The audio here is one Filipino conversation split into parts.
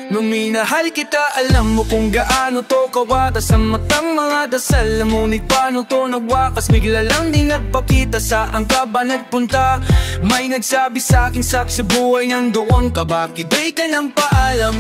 Nung minahal kita, alam mo kung gaano to kawatas sa matang mga dasal. Ngunit paano to nagwakas, bigla lang di nagpakita. Saan ka ba nagpunta? May nagsabi sa akin sa buhay niyang doon ka. Bakit di ka nang paalam?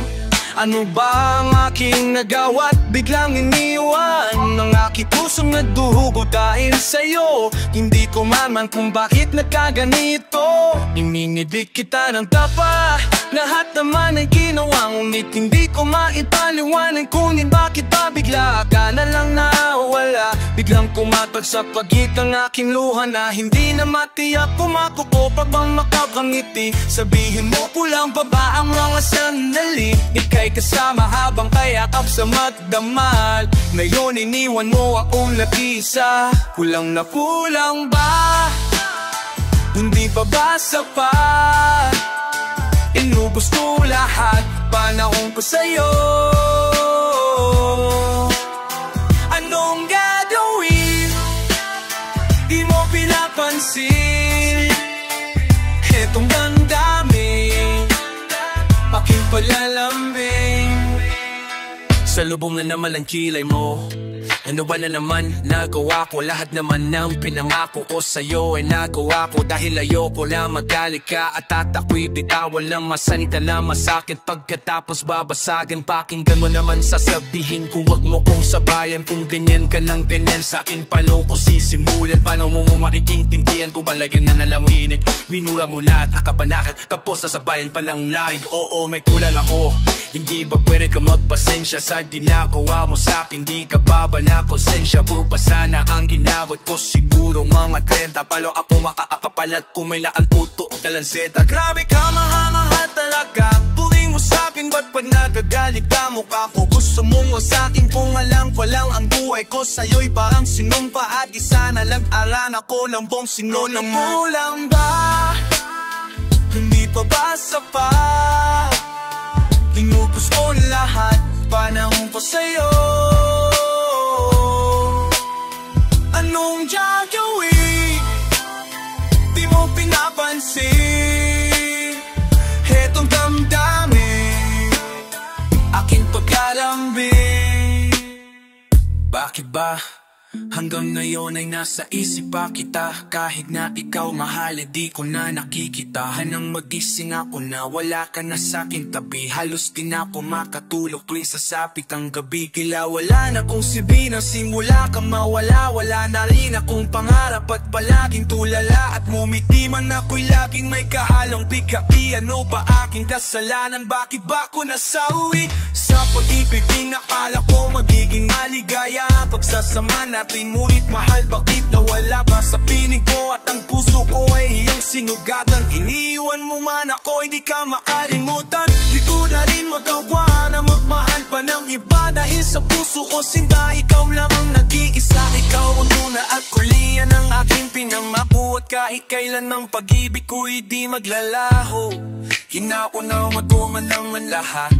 Ano ba ang aking nagawa't biglang iniwan ng aking pusong nagduhugo dahil sa'yo? Hindi ko maman kung bakit nagkaganito. Ininibig kita ng tapa, lahat naman ay ginawa, ngunit hindi ko maipaliwanag kung bakit ba bigla ka na lang nawala. Biglang kumatag sa pagitan ng aking luha na hindi na matiyak kung makuko pag bang makakangiti. Sabihin mo pulang baba ang mga sandali, ika'y kasama habang kayakap sa magdamag. Ngayon iniwan mo akong nag-isa. Kulang na kulang ba? Hindi pa ba sapat? Inubos ko lahat, panahon ko sa'yo. Anong gagawin? Di mo pinapansin etong damdamin, aking palalambing. Sa lubong na naman ang kilay mo, ano ba na naman nagawa ko? Lahat naman ng pinangako ko sa'yo ay nagawa ko. Dahil ayoko na magalit ka at ako'y bitawan lang masalita na masakit. Pagkatapos babasagin, pakinggan mo naman sasabihin ko. Huwag mo kong sabayan kung ganyan ka ng ganyan sa'kin. Paano ko sisimulan? Paano mo makikintindihan kung palagyan na nalawinig? Minura mo lahat, akapanakit, kapos sa sabayan palang lain. Oo, may kulang ako. Hindi ba pwede ka magpasensya sa ginagawa mo sa'kin? Di ka ba na konsensya po pa sana ang ginawat ko? Siguro mga 30 palo ako makakapalat kung may naanputo o talanseta. Grabe ka, mahal talaga. Turing mo sa'kin, ba't pag nagagalit ka mukha ko? Gusto mong o sa'kin kung alam ko lang ang buhay ko sa'yo'y parang sinumpa at isa na lag-aran ako ng bong sinunang mo lang ba? Hindi pa ba sapat? Inubos ko lahat, panahon ko sa'yo. Anong gagawin? Di mo pinapansin etong damdamin, aking pagkalambing. Bakit ba hanggang ngayon ay nasa isip pa kita? Kahit na ikaw mahal, di ko na nakikita. Hanang magising ako na wala ka na sa'king tabi. Halos di na ako makatulog tuwing sasapit ang gabi. Kila wala na kong sibina, simula ka mawala. Wala na rin akong pangarap at palaging tulala. At mumitiman ako'y laging may kahalong bigati. Ano ba aking kasalanan? Bakit ba ako nasawi? Sa pag-ibig pinakala ko magiging maligaya pagsasama natin, ngunit mahal bakit nawala ba sa pinig ko? At ang puso ko ay iyong sinugatan. Iniwan mo man ako, hindi ka makalimutan. Di ko na rin magawa na magmahal pa ng iba. Dahil sa puso ko sinda, ikaw lang ang nag-iisa. Ikaw ang una at kulian ng aking pinamako. At kahit kailan ng pag-ibig ko'y di maglalaho. Kinaunaw matuman naman lahat.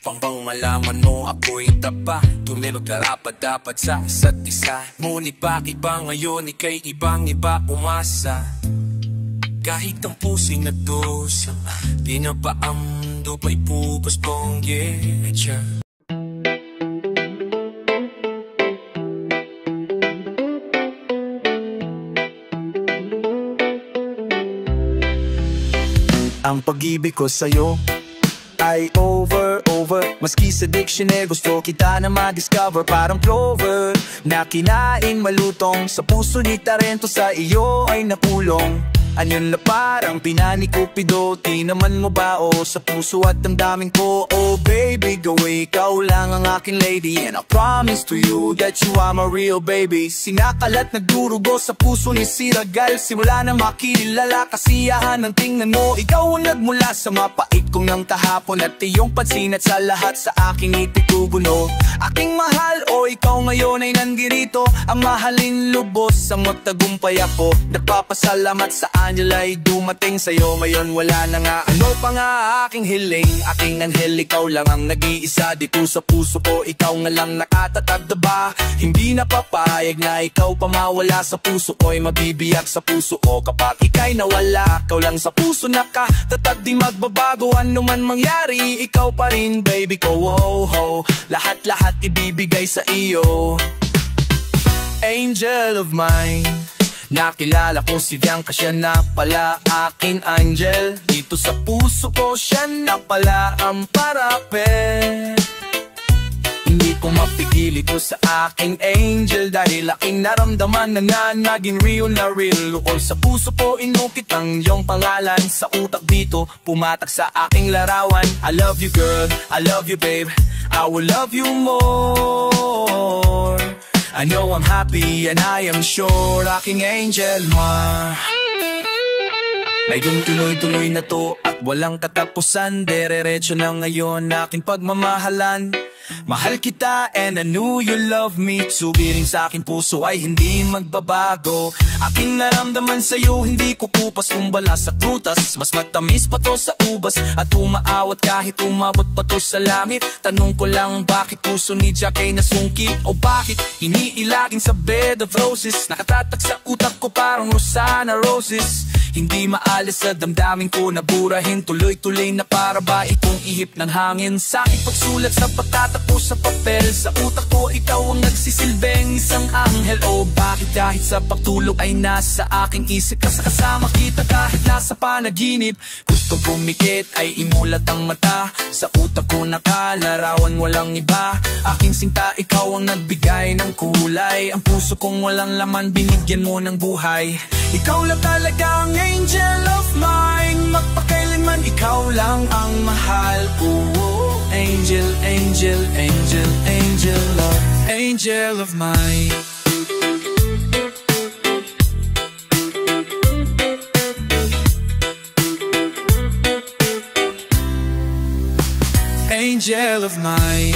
Pang malaman mo ako'y tapa. Tunay magkarapat dapat sa isa't isa. Ngunit bakit ba ngayon ika'y ibang-iba umasa? Kahit ang puso'y nagdusa, di na ba ang mundo pa'y pupos pong getya? Ang pag-ibig ko sa'yo ay over. Maski sa dictionary gusto kita na ma-discover. Parang clover na kinain malutong. Sa puso ni Tarento sa iyo ay napulong. Anyon na parang pinani Cupido. Tinaman mo ba o sa puso at damdamin ko? Oh baby, gawin ikaw lang ang aking lady. And I promise to you that you are my real baby. Sinakalat nagdurugo sa puso ni Siragal. Simula na makilala kasiyahan ng tingnan mo. Ikaw ang nagmula sa mapait kong ng kahapon. At iyong pansin at sa lahat sa aking itituguno. Aking mahal o ikaw ngayon ay nandito, ang mahalin lubos ang magtagumpay ako. Nagpapasalamat sa Angel ay dumating sa'yo. Ngayon wala na nga, ano pa nga aking hiling? Aking anghel, ikaw lang ang nag-iisa dito sa puso ko. Ikaw nga lang nakatatag, diba? Hindi na papayag na ikaw pa mawala sa puso ko'y mabibiyag sa puso ko. Kapag ika'y nawala, ikaw lang sa puso nakatatag, di magbabago. Ano man mangyari, ikaw pa rin baby ko. Oh, oh. Lahat-lahat ibibigay sa iyo. Angel of mine, nakilala ko si Bianca, siya na pala aking angel. Dito sa puso ko siya na pala ang parape. Hindi ko mapigil ito sa aking angel, dahil aking naramdaman na nga naging real na real. Lukol sa puso ko inukit ang iyong pangalan. Sa utak dito pumatak sa aking larawan. I love you girl, I love you babe, I will love you more. I know I'm happy and I am sure, aking angel mo. Ngayon tuloy-tuloy na to at walang katapusan. Dererecho na ngayon aking pagmamahalan. Mahal kita and I knew you love me. Subiring sa aking puso ay hindi magbabago. Aking naramdaman sa'yo, hindi ko kupas kumbala sa prutas. Mas matamis pa to sa ubas at umaawat kahit umabot pa to sa langit. Tanong ko lang, bakit puso ni Jack ay nasungkit? O bakit iniilagin sa bed of roses? Nakatatak sa utak ko parang Rosana Roses. Hindi maalis sa damdamin ko na burahin. Tuloy-tuloy na para ba itong ihip ng hangin. Sa aking pagsulat sa pagtatapos sa papel, sa utak ko ikaw ang nagsisilbeng isang anghel. O bakit kahit sa pagtulog ay nasa aking isip ka, sa kasama kita kahit nasa panaginip. Gusto pumikit ay imulat ang mata, sa utak ko nakalarawan walang iba. Aking sinta, ikaw ang nagbigay ng kulay. Ang puso kong walang laman binigyan mo ng buhay. Ikaw lang talaga ang angel of mine. Magpakailanman ikaw lang ang mahal ko. Angel, angel, angel, angel love, angel of mine. Angel of mine.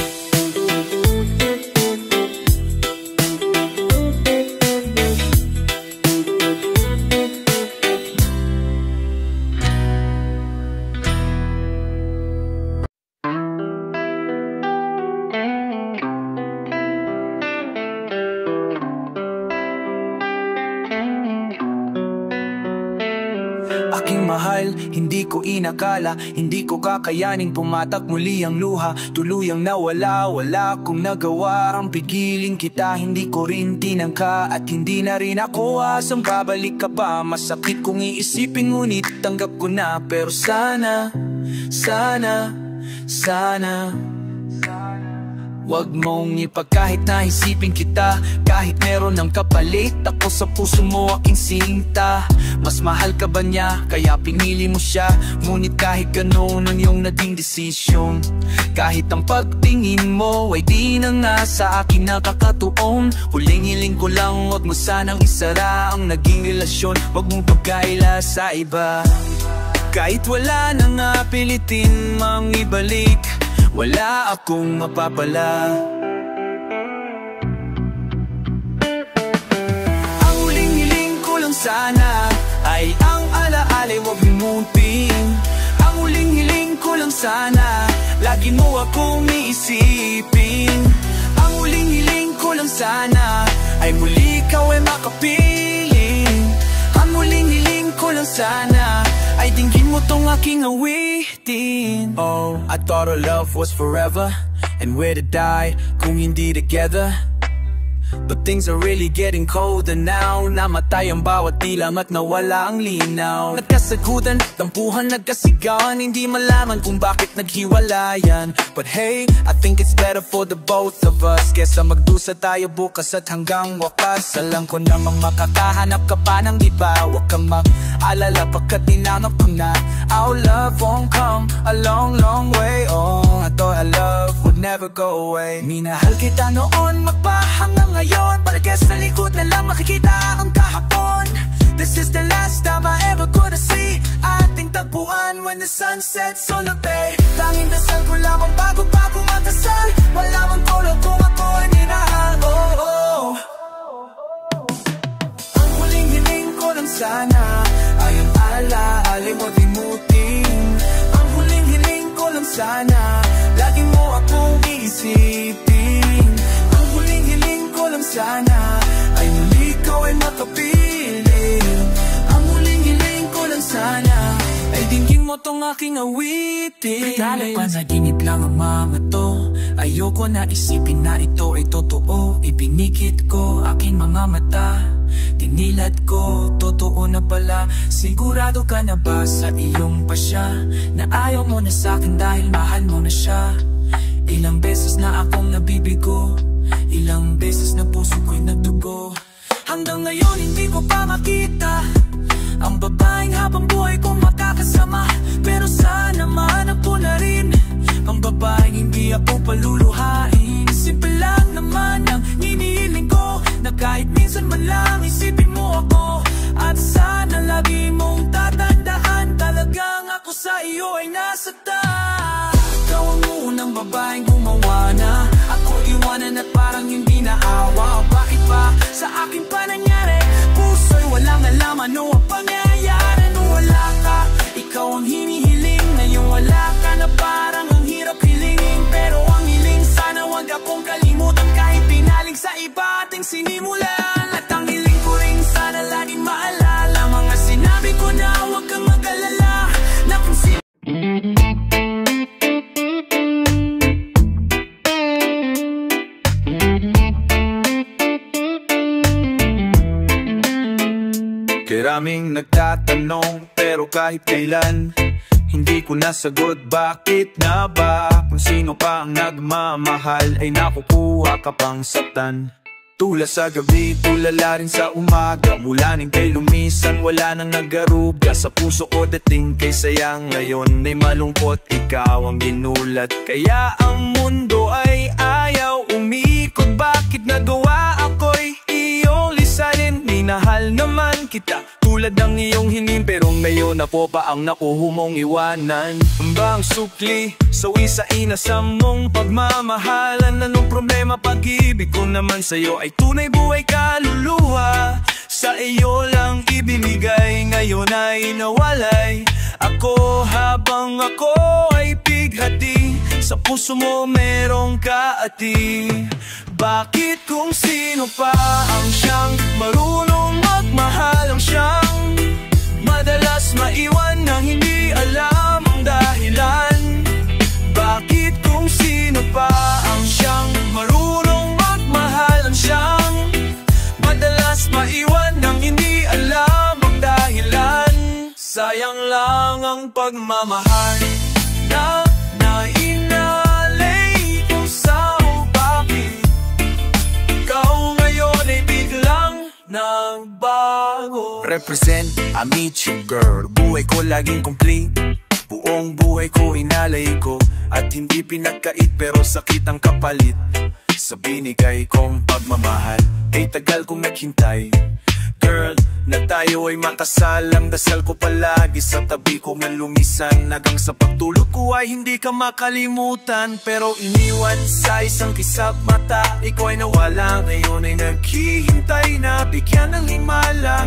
Aking mahal, hindi ko inakala, hindi ko kakayaning pumatak muli ang luha. Tuluyang nawala, wala kong nagawa ang pigilin kita. Hindi ko rin tinangka at hindi na rin ako asang babalik ka pa. Masakit kong iisipin ngunit tanggap ko na. Pero sana, sana, sana wag mong ipagkahit na isipin kita. Kahit meron ng kapalit, ako sa puso mo aking sinta. Mas mahal ka ba niya, kaya pinili mo siya? Ngunit kahit ganoon ang iyong naging desisyon, kahit ang pagtingin mo ay di na nga sa akin nakakatuon. Huling hiling ko lang, wag mo sanang isara ang naging relasyon. Wag mong pagkaila sa iba. Kahit wala na nga pilitin mang ibalik, wala akong mapapala. Ang huling-hiling ko lang sana ay ang alaala'y wag limutin. Ang huling-hiling ko lang sana, lagi mo akong iisipin. Ang huling-hiling ko lang sana ay muli ikaw ay makapiling. Ang huling-hiling ko lang sana ay dinggin mo tong aking awitin. Oh, I thought our love was forever and we're to die kung hindi together. But things are really getting colder now. Namatay ang bawat dilam at nawala ang linaw. Nagkasagutan, tampuhan, nagkasigawan. Hindi malaman kung bakit naghiwalayan. But hey, I think it's better for the both of us. Kesa magdusa tayo bukas at hanggang wakas. Alam ko namang makakahanap ka pa ng iba. Huwag kang mag-alala pagkat tinanap ko na. Our love won't come a long, long way. Oh, I thought our love would never go away. Minahal kita noon, magpahanggang ngayon. Palagay sa likod na lang makikita ang kahapon. This is the last time I ever gonna see ating tagpuan when the sun sets on the bay. Tanging dasal ko lamang bago pa kumagdasal. Wala mang tulog kung ako ay minahal mo. sana lagi mo akong iisipin. Ang huling hiling ko lang sana ay muli ikaw ay makapiling. Ang huling hiling ko lang sana ay dinggin mo tong aking awitin. Dahil panaginip lang ang mga to, ayoko na isipin na ito ay totoo. Ipinikit ko aking mga mata, tinilad ko, totoo na pala. Sigurado ka na ba sa iyong pasya na ayaw mo na sa'kin dahil mahal mo na siya? Ilang beses na akong nabibigo, ilang beses na puso ko'y nagdugo. Hanggang ngayon hindi ko pa makita ang babaeng habang buhay kong makakasama. Pero sana mahanap ko na rin ang babaeng hindi ako paluluhain. Simple lang naman ang hinihiling ko, na kahit minsan man lang isipin mo ako. At sana lagi mong tatandaan, talagang ako sa iyo ay nasaktan. Ikaw ang unang babaeng gumawa na ako iwanan at parang hindi naawa. Bakit ba sa akin pa nangyari? Puso'y walang alam ano ang pangyayari. Nung wala ka, ikaw ang hinihiling. Ngayon wala ka na, parang ang hirap hilingin. Pero ang hiling sana wag akong kalimutan, kahit pinaling sa iba ating sinimulan. At ang hiling ko rin sana laging maalala mga sinabi ko na wag kang mag-alala na kung sino. Maraming nagtatanong pero kahit kailan hindi ko nasagot bakit na ba. Kung sino pa ang nagmamahal ay nakukuha ka pang saktan. Tula sa gabi, tulala rin sa umaga. Mula ning kay lumisan, wala nang nagaruga sa puso ko dating kay sayang. Ngayon ay malungkot, ikaw ang ginulat. Kaya ang mundo ay ayaw umikot. Bakit nagawa ako'y iyong lisanin? Minahal naman kita tulad ng iyong hiling, pero ngayon na po pa ang nakuha mong iwanan. Bang sukli sa isa-inasam mong pagmamahalan? Anong problema? Pag-ibig ko naman sa'yo ay tunay buhay kaluluwa. Sa iyo lang ibinigay, ngayon ay nawalay. Ako habang ako ay bighati, sa puso mo merong kaati. Bakit kung sino pa ang siyang marunong magmahal ang siyang madalas maiwan nang hindi alam ang dahilan? Bakit kung sino pa ang siyang marunong magmahal ang siyang madalas maiwan nang hindi alam ang dahilan? Sayang lang ang pagmamahal na nainalay ko sa bakit ikaw ngayon ay biglang nagbago. Represent, I meet you girl. Buhay ko laging complete, buong buhay ko inalay ko. At hindi pinagkait pero sakit ang kapalit sa binigay kong pagmamahal. Kay tagal kong naghintay, girl, na tayo ay makasal. Ang dasal ko palagi sa tabi ko man lumisan. Hanggang sa pagtulog ko ay hindi ka makalimutan. Pero iniwan sa isang kisap mata, ikaw ay nawala. Ngayon ay naghihintay na bigyan ng himala.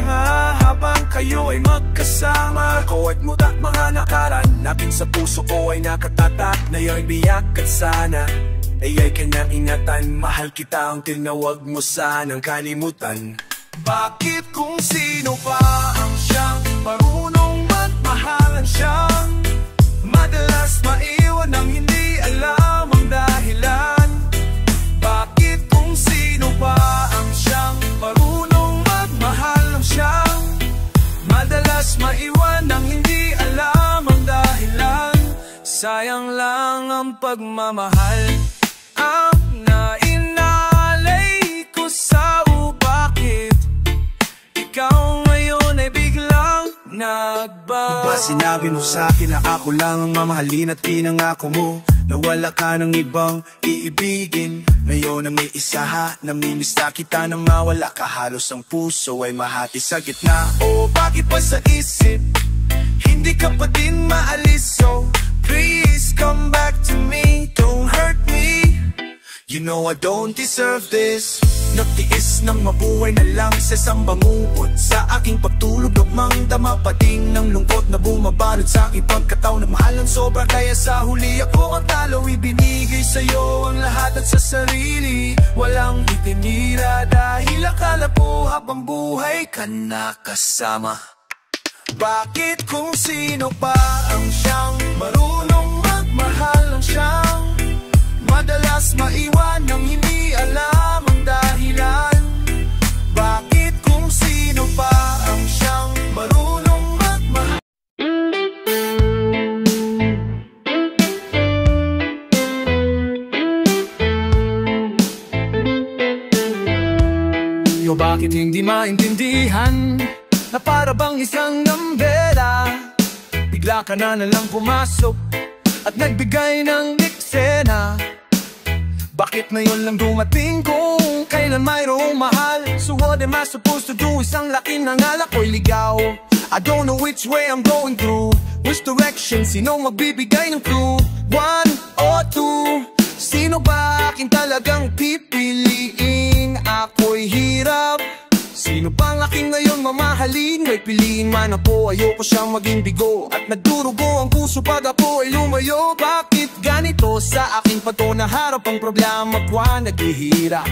Habang kayo ay magkasama, kawat mo at mga nakaranakin sa puso ko ay nakatatak. Ngayon biyak at sana ay ka na ingatan. Mahal kita ang tinawag mo, sanang kalimutan. Bakit kung sino pa ang siyang marunong magmahalan siyang madalas maiwan nang hindi alam ang dahilan? Bakit kung sino pa ang siyang marunong magmahalan siyang madalas maiwan nang hindi alam ang dahilan? Sayang lang ang pagmamahal ang nainalay ko sa bakit ikaw ngayon ay biglang nagbago. Ba sinabi mo sa'kin na ako lang ang mamahalin at pinangako mo na wala ka ng ibang iibigin? Ngayon na may isa namimiss na kita nang mawala ka. Halos ang puso ay mahati sa gitna. Oh, bakit pa sa isip hindi ka pa din maalis? So please come back to me, don't hurt me. You know I don't deserve this. Nagtiis ng mabuhay na lang sa isang bangungod. Sa aking pagtulog nagmang dama pa din ng lungkot na bumabalot sa aking pagkatao na mahal ng sobra. Kaya sa huli ako ang talo, ibinigay sa'yo ang lahat at sa sarili walang itinira. Dahil akala ko habang buhay ka nakasama. Bakit kung sino pa ang siyang marunong magmahal ang siyang madalas maiwan ng hindi alam ang dahilan? Bakit kung sino pa ang siyang marunong magmahal? Yo, bakit hindi maintindihan na para bang isang gambela? Bigla ka na lang pumasok at nagbigay ng eksena. Bakit ngayon lang dumating kung kailan mayroong mahal? So what am I supposed to do? Isang laki ng alak ko'y ligaw. I don't know which way I'm going through, which direction, sino magbibigay ng clue? 1 or 2, sino ba akin talagang pipiliin? Ako'y hirap. Sino bang aking ngayon mamahalin? May piliin man ako, ayoko siyang maging bigo. At nagdurugo ang puso pag ako ay lumayo. Bakit ganito sa aking pato na harap ang problema ko naghihirap?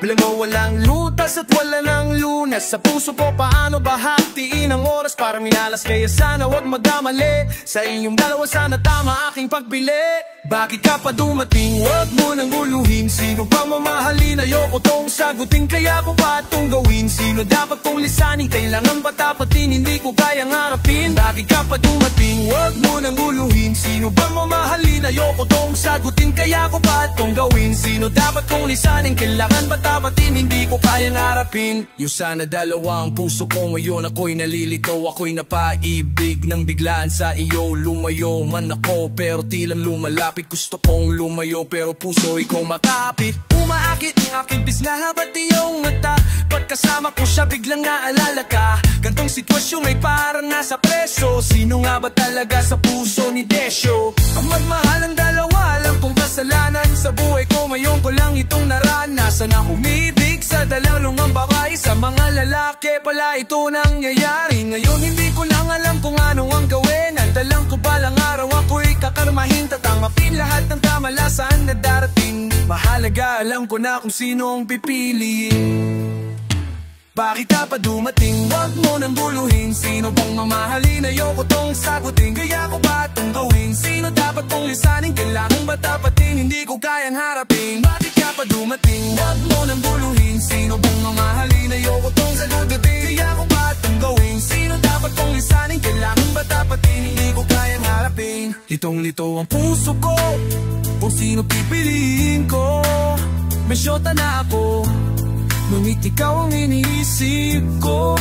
Plano walang lutas at wala ng lunas sa puso ko. Paano ba hatiin ang oras para minalas? Kaya sana wag magkamali, sa inyong dalawa sana tama aking pagbili. Bakit ka pa dumating? Wag mo nang uluhin. Sino bang mamahalin? Ayoko tong sagutin, kaya ko pa itong gawin. Sino dapat kong lisanin? Kailangan ba tapatin? Hindi ko kayang harapin. Bakit ka pa dumating? Wag mo nang uluhin. Sino bang mamahalin? Ayoko tong sagutin, kaya ko pa itong gawin. Sino dapat kong lisanin? Kailangan ba tapatin? Hindi ko kayang harapin. Yung sana dalawa ang puso ko ngayon. Ako'y nalilito, ako'y napaibig nang biglaan sa iyo. Lumayo man ako pero tilang lumalapit. Gusto kong lumayo pero puso ikaw makapit. Umaakit ang aking pisnga ba't iyong mata? Pagkasama ko siya biglang naalala ka. Gantong sitwasyon ay parang nasa preso. Sino nga ba talaga sa puso ni Desyo? Ang magmahal ang dalawa, alam kong kasalanan. Sa buhay ko ngayon ko lang itong naranasan. Na umibig sa dalawang babae, sa mga lalaki pala ito nangyayari. Ngayon hindi ko lang alam kung ano ang gawin. Andalang ko balang araw ako'y kakarmahin. Tatangapin lahat ng kamalasan na darating. Mahalaga alam ko na kung sino ang pipiliin. Bakit ka pa dumating? Wag mo nang buluhin. Sino bang mamahalin? Ayoko tong sagutin, kaya ko ba itong gawin? Sino dapat kong lisanin? Kailangan ba tapatin? Hindi ko kayang harapin. Bakit ka pa dumating? Wag mo nang buluhin. Sino bang mamahalin? Ayoko tong sagutin, kaya ko ba itong gawin? Sino dapat kong lisanin? Kailangan ba tapatin? Hindi ko kayang harapin. Litong-lito ang puso ko kung sino pipiliin ko. May syota na ako, ngunit ikaw ang iniisip ko.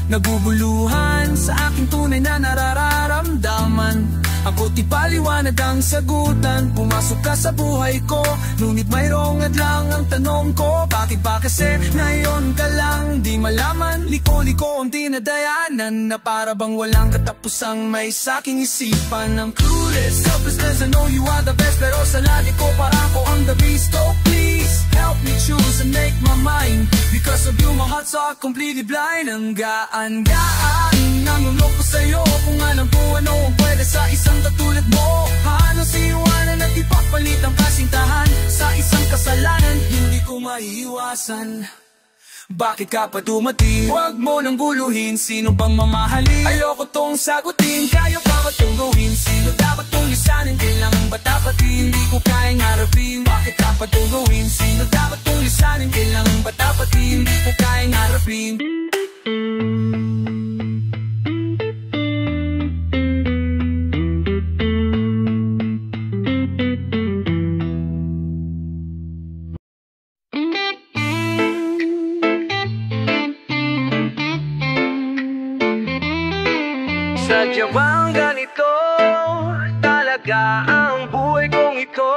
Naguguluhan sa aking tunay na nararamdaman. Ako di paliwanag ang sagutan. Pumasok ka sa buhay ko, ngunit mayroong adlang ang tanong ko. Bakit ba kasi ngayon ka lang di malaman? Liko-liko ang dinadayanan na para bang walang katapusang may saking isipan. Ang clueless, helpless, I know you are the best, pero sa lagi ko parang ko ang the beast. Oh please, help me choose and make my mind. Because of you my heart's all completely blind. Ang gaan-gaan, nanulok ko sa'yo. Kung alam ko ano ang pwede sa isang katulad mo. Halos iwanan at ipapalit ang kasintahan sa isang kasalanan, hindi ko maiiwasan. Bakit ka pa dumating? Huwag mo nang guluhin. Sino bang mamahalin? Ayoko tong sagutin, kaya pa ba itong gawin? Sino dapat kong lisanin? Kailangan ba tapatin? Hindi ko kayang harapin. Bakit ka pa itong gawin? Sino dapat kong lisanin? Kailangan ba tapatin? Hindi ko kayang harapin. Sadya bang ganito talaga ang buhay kong ito?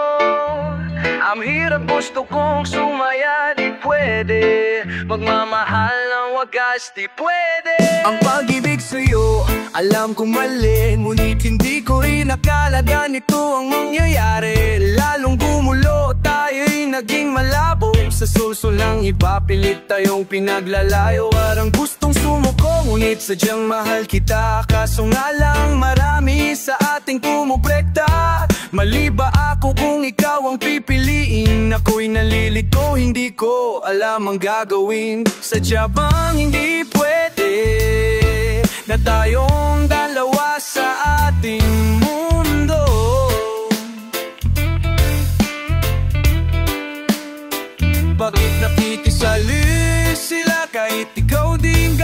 Ang hirap, gusto kong sumaya, di pwede. Magmamahal ng wagas, di pwede. Ang pag-ibig sa'yo, alam kong mali, ngunit hindi ko rin akala ganito ang mangyayari. Lalong gumulo, tayo'y naging malabo. Sa soul puso lang ipapilit tayong pinaglalayo. Parang gustong sumuko, ngunit sadyang mahal kita. Kaso nga lang marami sa ating pumuprekta. Mali ba ako kung ikaw ang pipiliin? Ako'y nalilito, hindi ko alam ang gagawin. Sadya bang hindi pwede na tayong dalawa sa ating mundo? Bakit nakikisalis sila kahit ikaw din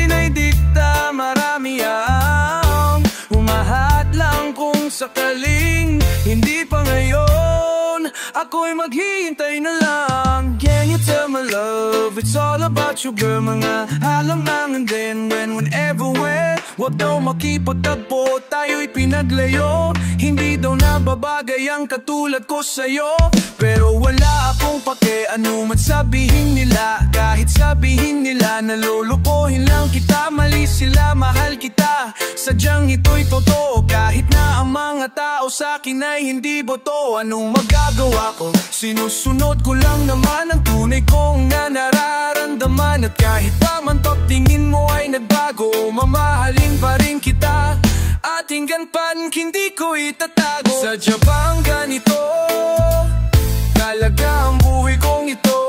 ay dikta? Marami ang humahat lang kung sakaling hindi pa ngayon. Ako'y maghihintay na lang. Can you tell my love it's all about you girl? Mga halangan din whenever when. Huwag daw makipagtagpo, tayo'y pinaglayo. Hindi daw nababagay ang katulad ko sa'yo. Pero wala akong pake ano man sabihin nila. Kahit sabihin nila na lulukohin lang kita. Mali sila, mahal kita. Sadyang ito'y totoo. Kahit na ang mga tao sa'kin ay hindi boto. Anong magagawa ko? Sinusunod ko lang naman ang tunay kong nararamdaman. At kahit pa man top tingin mo ay nagbago, mamahalin pa rin kita. Ating ganpan, hindi ko itatago. Sadya bang ganito talaga ang buhay kong ito?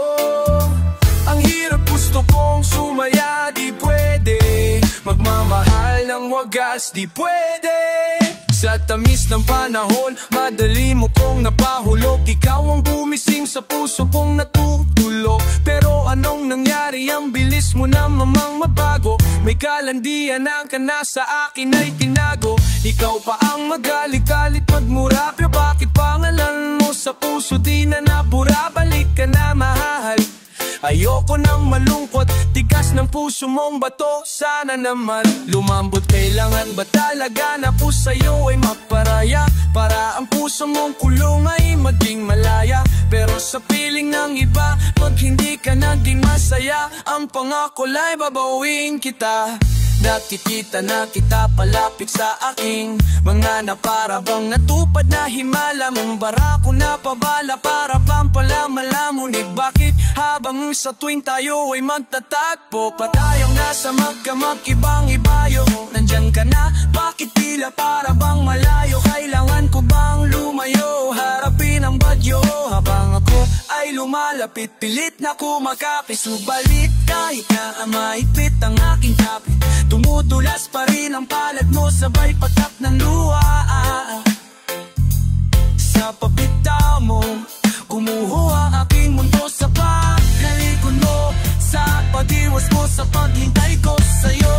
Ang hirap, gusto kong sumaya, di pwede. Magmamahal ng wagas, di pwede. Sa tamis ng panahon, madali mo kong napahulog. Ikaw ang gumising sa puso kong natutulog. Pero anong nangyari? Ang bilis mo na mamang mabago. May kalandian ang ka na sa akin ay tinago. Ikaw pa ang magalit-galit magmura. Pero bakit pangalan mo sa puso di na nabura? Balik ka na mahal. Ayoko nang malungkot, tigas ng puso mong bato. Sana naman lumambot. Kailangan ba talaga na po sa'yo ay magparaya? Para ang puso mong kulong ay maging malaya. Pero sa piling ng iba, pag hindi ka naging masaya, ang pangako ay babawin kita. Nakikita na kita palapit sa aking mga naparabang natupad na himala mong barako na pabala. Para bang pala malamunig, bakit habang sa tuwing tayo ay magtatagpo pa tayong nasa magkamag ibang ibayo? Nandyan ka na, bakit tila para bang malayo? Kailangan ko bang lumayo, harapin ang badyo? Habang ako ay lumalapit, pilit na kumakapit. Subalit kahit na maipit ang aking kapit, tumutulas pa rin ang palad mo, sabay patak ng luha. Sa papita mo, kumuho ang aking mundo. Sa pagkalikod mo, sa pag-iwas mo, sa paghintay ko sa'yo.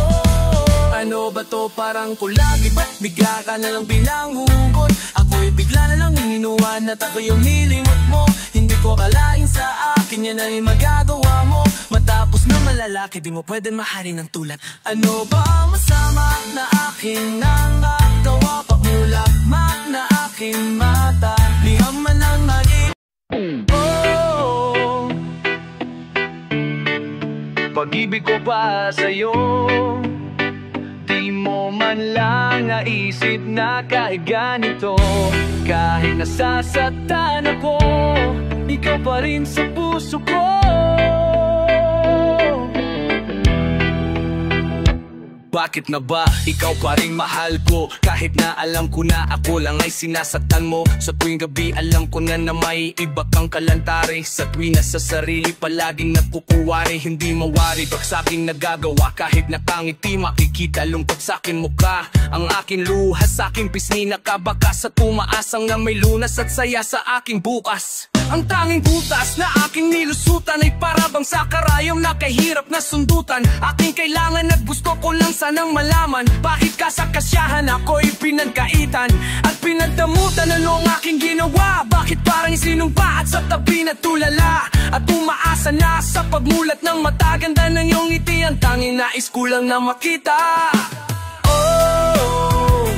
Ano ba to? Parang kulagi, ba't bigla ka na lang bilang hugot? Ako'y bigla na lang ininuwan at ako yung nilimot mo. Hindi ko kalain sa akin yan ay magagawa mo. Matapos na malalaki, di mo pwede mahalin ng tulad. Ano ba masama na aking nangagawa? Pagmulak na aking mata, liham man ang mali. Oh, pag-ibig ko pa sa'yo, di mo man lang naisip na kahit ganito. Kahit nasasaktan ako, ikaw pa rin sa puso ko. Bakit na ba ikaw pa rin mahal ko? Kahit na alam ko na ako lang ay sinasaktan mo. Sa tuwing gabi alam ko na may iba kang kalantari. Sa tuwing nasa sarili palaging nagkukuwari. Hindi mawari pag sa'kin nagagawa. Kahit nakangiti makikita lungkot sa'kin mukha. Ang aking luha sa'king pisngi nakabakas. At umaasang na may lunas at saya sa aking bukas. Ang tanging butas na aking nilusutan ay parabang sa karayom na kahirap na sundutan. Aking kailangan at gusto ko lang sanang malaman, bakit ka sa kasyahan ako'y pinagkaitan at pinagdamutan? Ano ang aking ginawa? Bakit parang sinumpa at sa tabi na tulala? At umaasa na sa pagmulat ng mata, ganda ng iyong ngiti, ang tanging nais ko lang na makita. Oh,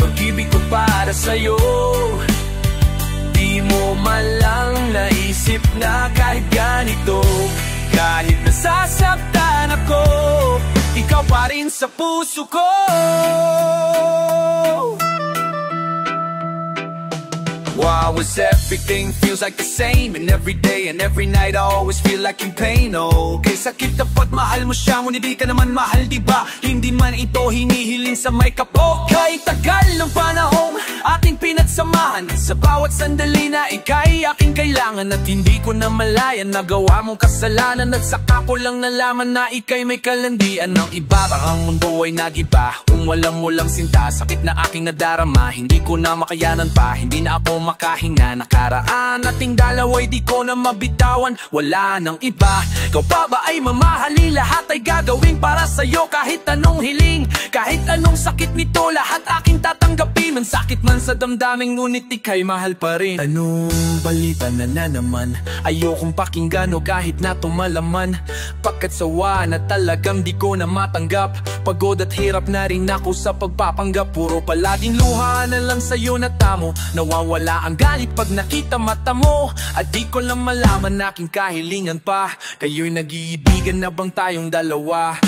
pag-ibig ko para sa'yo, di mo man lang naisip na kahit ganito. Kahit nasasaktan ako, ikaw pa rin sa puso ko. Wow, Cause everything feels like the same, and every day and every night I always feel like in pain. Okay, sakit dapat mahal mo siya, ngunit di ka naman mahal, diba? Hindi man ito hinihiling sa may kapo. Kahit tagal ng panahon ating pinagsamahan, sa bawat sandali na ika'y aking kailangan. At hindi ko na malayan na gawa mong kasalanan, at saka ko lang nalaman na ika'y may kalandian ng iba. Parang mundo ay nagiba kung walang mo lang sinta. Sakit na aking nadarama, hindi ko na makayanan pa, hindi na ako makahinga. Nakaraan ating dalawa'y di ko na mabitawan, wala nang iba. Ikaw pa ba ay mamahali, lahat ay gagawin para sa'yo. Kahit anong hiling, kahit anong sakit nito, lahat aking tatanggapin. Man sakit man sa damdamin, ngunit ika'y mahal pa rin. Anong balita na naman? Ayokong pakinggan o kahit na tumalaman, pagkat sawa na talagang di ko na matanggap. Pagod at hirap na rin ako sa pagpapanggap, puro palaging luha na lang sa'yo na tamo. Nawawala ang galit pag nakita mata mo, at di ko lang malaman aking kahilingan pa. Kayo'y nag-iibigan na bang tayong dalawa?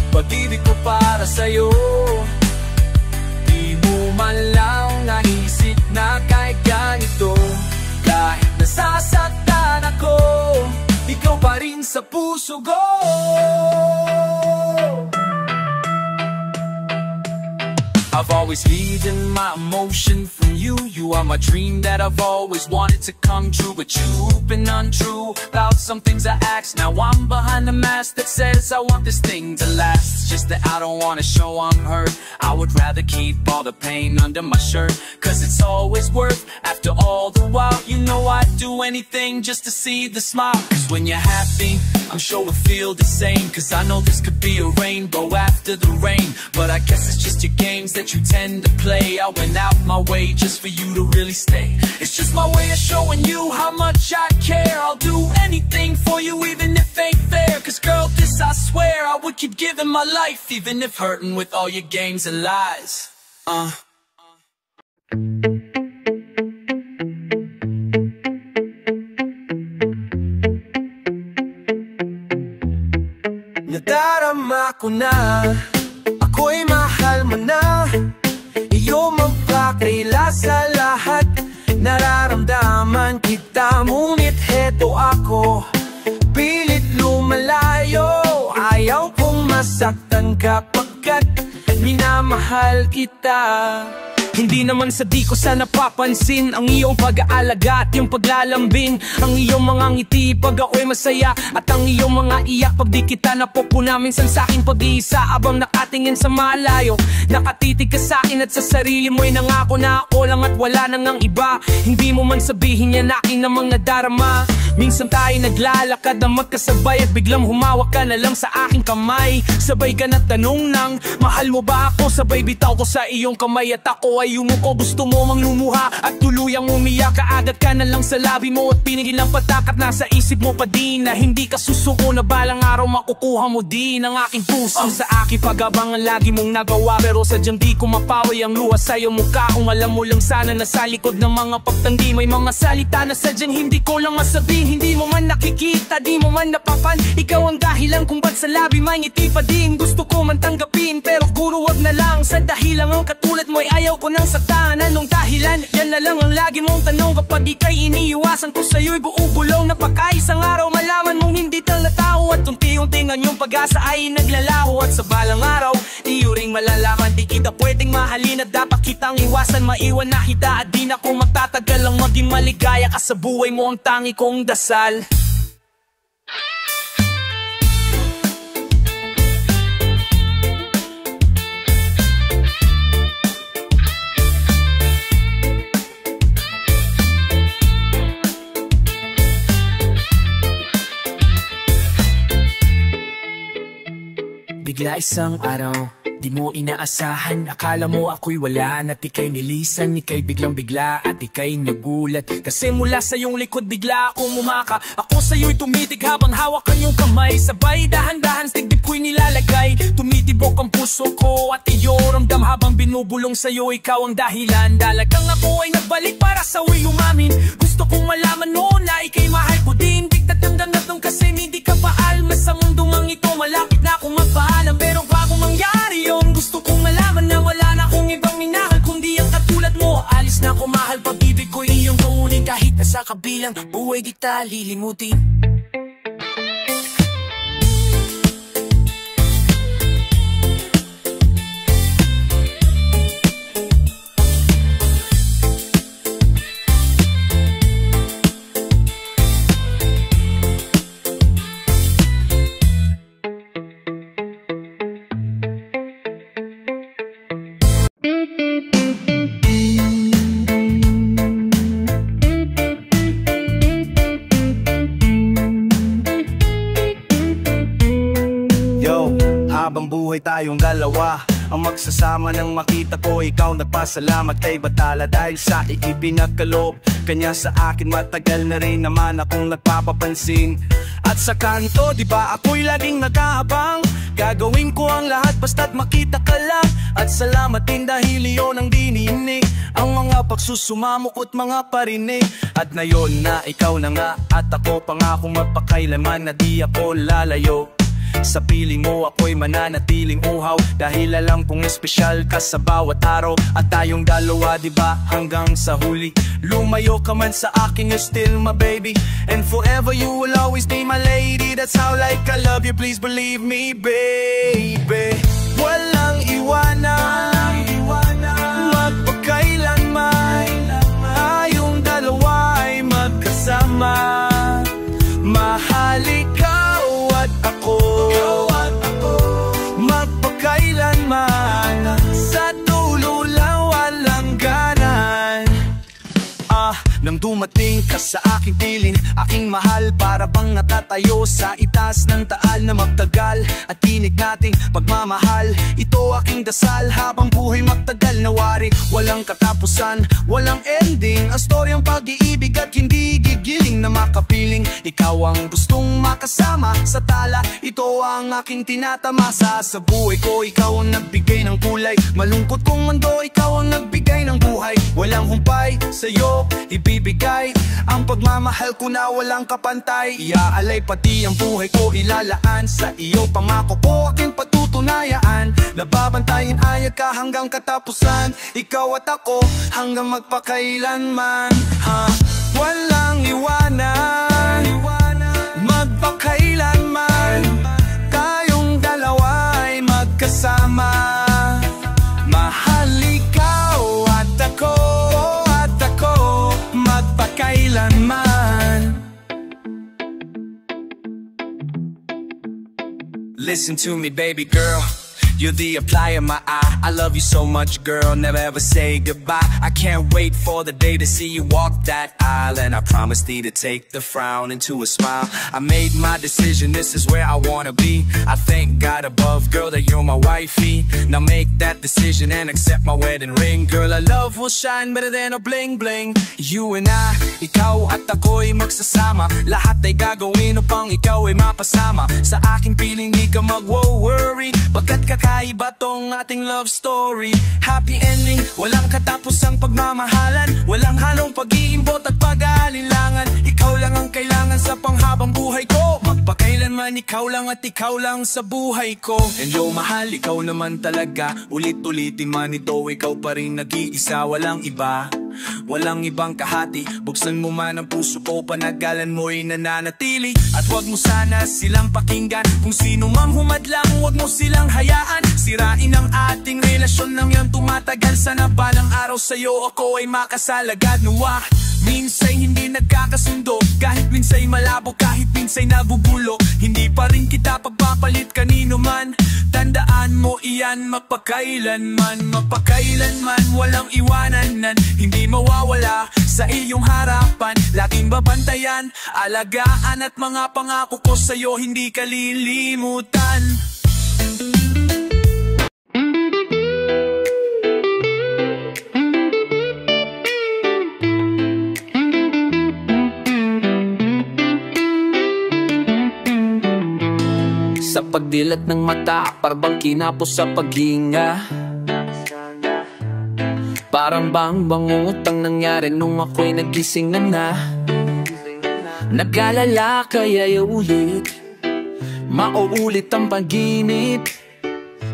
Pag-ibig ko para sa'yo, di mo man lang naisip na kahit ganito. Kahit nasasaktan ako, ikaw pa rin sa puso ko. I've always hidden my emotion from you. You are my dream that I've always wanted to come true, but you've been untrue about some things I asked. Now I'm behind the mask that says I want this thing to last. It's just that I don't wanna show I'm hurt. I would rather keep all the pain under my shirt, cause it's always worth. After all the while, you know I'd do anything just to see the smile. Cause when you're happy, I'm sure we'll feel the same. Cause I know this could be a rainbow after the rain, but I guess it's just your games that you tend to play. I went out my way just for you to really stay. It's just my way of showing you how much I care. I'll do anything for you even if ain't fair. Cause girl, this I swear, I would keep giving my life, even if hurting with all your games and lies. Nadarama ko na ako'y mahal mo na, iyong magpakaila sa lahat. Nararamdaman kita, ngunit heto ako, pilit lumalayo. Ayaw kong masaktan ka pagkat minamahal kita. Hindi naman sa di ko sana papansin ang iyong pag-aalaga at yung paglalambing, ang iyong mga ngiti pag ako'y masaya, at ang iyong mga iyak pag di kita napupuna. Minsan sa'king pag-iisa abang nakatingin sa malayo, nakatitig ka sa'kin at sa sarili mo'y nangako na ako lang at wala nang ang iba. Hindi mo man sabihin yan aking namang nadarama. Minsan tayo naglalakad na magkasabay at biglang humawak ka na lang sa aking kamay. Sabay ka na tanong ng mahal mo ba ako, sabay bitaw ko sa iyong kamay at ako ay yumuko. Gusto mo mang lumuha at tuluyang umiyak, kaagad ka na lang sa labi mo at pinigil ang patak. At nasa isip mo pa din na hindi ka susuko, na balang araw makukuha mo din ang aking puso. Sa aking pag-abangan lagi mong nagawa, pero sadyang di ko mapaway ang luha sa iyong mukha. Kung alam mo lang sana na sa likod ng mga pagtandi may mga salita na sadyang hindi ko lang masabihin. Hindi mo man nakikita, di mo man napapan, ikaw ang dahilan kung ba't sa labi may ngiti pa din. Gusto ko man tanggapin pero guro wag na lang, sa dahilan ang katulad mo'y ayaw ko nang saktan. Anong dahilan? Yan na lang ang lagi mong tanong kapag ika'y iniiwasan ko sa'yo'y buo bulong. Napakaisang araw malaman mong hindi talatao, at unti-unting ang iyong pag-asa ay naglalaho. At sa balang araw, iyo ring malalaman, di kita pwedeng mahalin at dapat kitang iwasan. Maiwan na kita at di na ko magtatagal ang maging maligaya ka sa buhay mo, ang tangi kong dasal. Bigla isang araw, di mo inaasahan, akala mo ako'y wala at ika'y nilisan. Ika'y biglang bigla at ika'y nagulat, kasi mula sa iyong likod bigla akong umaka. Ako sa'yo'y tumitig habang hawak ang iyong kamay, sabay dahan-dahan stigdip ko'y nilalagay. Tumitibok ang puso ko at iyong ramdam habang binubulong sa'yo, ikaw ang dahilan. Dalagang ako ay nagbalik para sa'yo'y umamin. Gusto kong malaman noon na ika'y mahal ko din. Diktat hanggang natong kasi hindi ka paalma sa mundong ang ito. Malapit na akong magpaalam pero bago mangyari yun, gusto kong malaman na wala na akong sa kabilang buhay di ta lilimutin. Habang buhay tayong dalawa ang magsasama nang makita ko ikaw nagpasalamat kay Batala dahil sa ipinagkaloob kanya sa akin. Matagal na rin naman akong nagpapapansin at sa kanto diba ako'y laging nag-aabang. Gagawin ko ang lahat basta't makita ka lang. At salamat din dahil iyon ang dininig ang mga pagsusumamok at mga parinig. At ngayon na ikaw na nga at ako pangakong magpakailanman na di ako lalayo. Sa piling mo ako'y mananatiling uhaw dahil alam kong espesyal ka sa bawat araw. At tayong dalawa diba hanggang sa huli. Lumayo ka man sa akin, you're still my baby, and forever you will always be my lady. That's how like I love you, please believe me baby. Walang iwanan, magpakailanman tayong dalawa ay magkasama. Mahal ikaw at ako, magpakailanman sa dulo lang walang ganan. Nang dumating ka sa aking piling, aking mahal, para bang natatayo sa itaas ng taal na magtagal at tinig nating pagmamahal. Ito aking dasal habang buhay magtagal na wari, walang katapusan, walang ending ang storyang pag-iibig at hindi gigiling na makapiling. Ikaw ang gustong makasama sa tala, ito ang aking tinatamasa. Sa buhay ko ikaw ang nagbigay ng kulay, malungkot kong mundo ikaw ang nagbigay ng buhay. Walang humpay sa'yo ibibigay ang pagmamahal ko na walang kapantay. Iaalay pati ang buhay ko ilalaan sa iyo, pangako ko aking patutunayaan. Nababantayin ayat ka hanggang katapusan, ikaw at ako hanggang magpakailanman. Walang iwanan, magpakailanman tayong dalawa ay magkasama. Mahal ikaw at ako, magpakailanman. Listen to me baby girl, you're the apply of my eye. I love you so much girl, never ever say goodbye. I can't wait for the day to see you walk that aisle, and I promise thee to take the frown into a smile. I made my decision, this is where I wanna be. I thank God above girl that you're my wifey. Now make that decision and accept my wedding ring. Girl, our love will shine better than a bling bling. You and I, ikaw at ako'y magsasama. Lahat ay gagawin upang ikaw ay mapasama. Sa aking piling di ka mag-worry, pagkat kakaiba tong ating love story. Happy ending, walang katapusang pagmamahalan, walang halong pag-iimbot at pag-aalinlangan. Ikaw lang ang kailangan sa panghabang buhay ko, magpakailanman ikaw lang at ikaw lang sa buhay ko. And yo mahal, ikaw naman talaga, ulit-ulitin man ito, ikaw pa rin nag-iisa, walang iba, walang ibang kahati. Buksan mo man ang puso ko, panagalan mo'y nananatili. At wag mo sana silang pakinggan, kung sino mang humadlang, wag mo silang hayaan. Sirain ang ating relasyon nang yan tumatagal. Sana balang araw sa'yo ako ay makasalagad. Nuwa, minsa'y hindi nagkakasundo, kahit minsa'y malabo, kahit minsa'y nabubulo, hindi pa rin kita pagpapalit kanino man. Tandaan mo iyan, magpakailanman, magpakailanman walang iwananan, hindi mawawala sa iyong harapan. Laging babantayan, alagaan at mga pangako ko sa'yo hindi kalilimutan. Sa pagdilat ng mata, parang kinapos sa paghinga. Parang bang bangutang nangyari nung ako'y nagising na na. Nag-alala kaya'y ulit, mauulit ang pag-inip.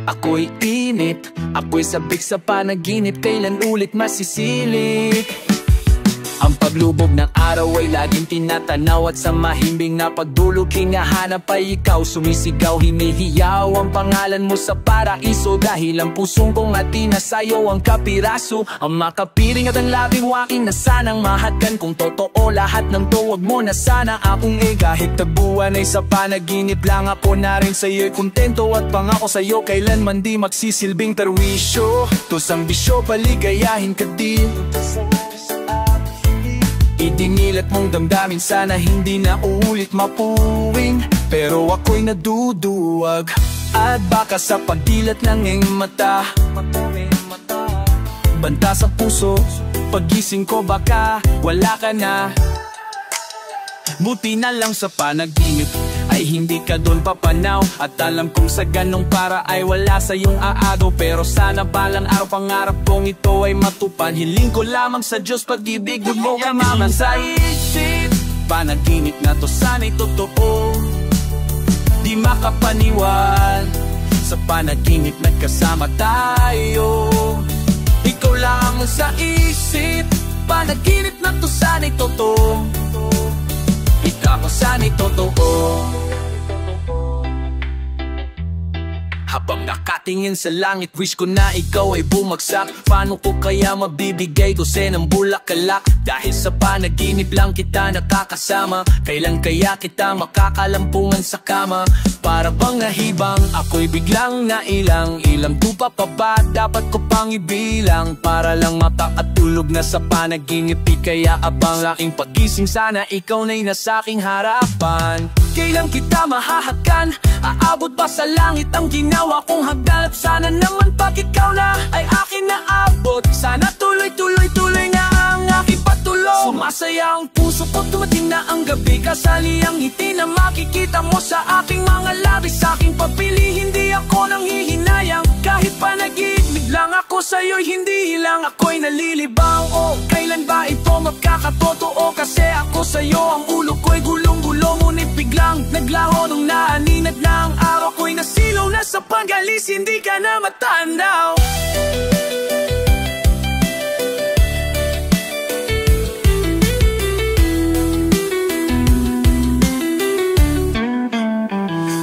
Ako'y init, ako'y sabik sa panaginip, kailan ulit masisilip. Ang paglubog ng araw ay laging tinatanaw, at sa mahimbing na pagdulog hinahanap ay ikaw. Sumisigaw, hinihiyaw ang pangalan mo sa paraiso, dahil ang pusong kong atina sa'yo ang kapiraso. Ang makapiring at ang labing waking na sanang mahatgan. Kung totoo lahat ng to, wag mo na sana akong kahit tabuan ay sa panaginip lang, ako na rin sa'yo'y kontento, at pangako sa'yo kailanman di magsisilbing perwisyo. Tos ang bisyo, paligayahin ka din. Idinilat mong damdamin, sana hindi na uulit mapuwing, pero ako'y naduduwag, at baka sa pagdilat ng iyong mata, banta sa puso, pagising ko baka wala ka na. Buti na lang sa panaginip ay hindi ka doon papanaw, at alam kong sa ganong para ay wala sa iyong aagaw. Pero sana balang araw pangarap kong ito ay matupad. Hiling ko lamang sa Diyos pag-ibig, huwag mo kamaman sa isip. Panaginip na to sana'y totoo, di makapaniwal. Sa panaginip nagkasama tayo, ikaw lang sa isip. Panaginip na to sana'y totoo, ikaw sana'y totoo. Habang nakatingin sa langit, wish ko na ikaw ay bumagsak. Paano ko kaya mabibigay dosenang bulaklak? Dahil sa panaginip lang kita nakakasama. Kailan kaya kita makakalampungan sa kama? Para bang nahibang, ako'y biglang nailang. Ilang tupa pa ba dapat ko pang ibilang? Para lang makakatulog na sa panaginip, di kaya abang aking pagising, sana ikaw na'y nasa aking harapan. Kailan kita mahahakan? Aabot ba sa langit ang ginawa kong hagdan? At sana naman pag ikaw na ay akin naabot, sana tuloy-tuloy-tuloy na ang aking patulong. Sumasaya ang puso ko, dumating na ang gabi. Kasali ang ngiti na makikita mo sa aking mga labi. Sa aking papili, hindi ako nang hihinayang. Kahit panaginip lang ako sa'yo'y hindi lang ako'y nalilibang. O kailan ba ito magkakatotoo? Kasi ako sa'yo ang ulo ko'y gulong-gulong, ngunit biglang naglaho nung naaninag na ang araw ko'y nasilaw na sa pag-alis, hindi ka na matanaw.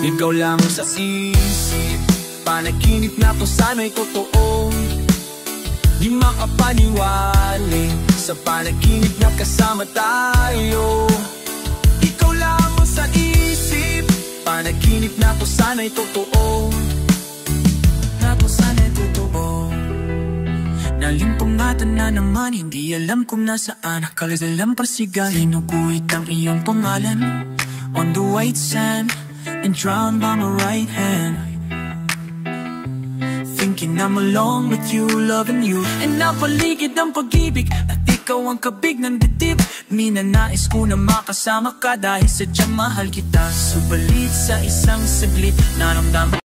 Ikaw lang sa isip, panaginip na to sana'y totoo, di makapaniwali. Sa panaginip na kasama tayo, ikaw lang sa isip. Panaginip na to sana'y totoo, na to sana'y totoo. Nalimpungatan na naman, hindi alam kung nasaan. Kalasalang pasigan, sinuguhit ang iyong pangalan on the white sand and drowned by my right hand. Thinking I'm alone with you, loving you, and napaligid ang pag-ibig, at ikaw ang kabig ng dibdib. Minanais ko na makasama ka dahil sadyang mahal kita. Subalit sa isang saglit, naramdaman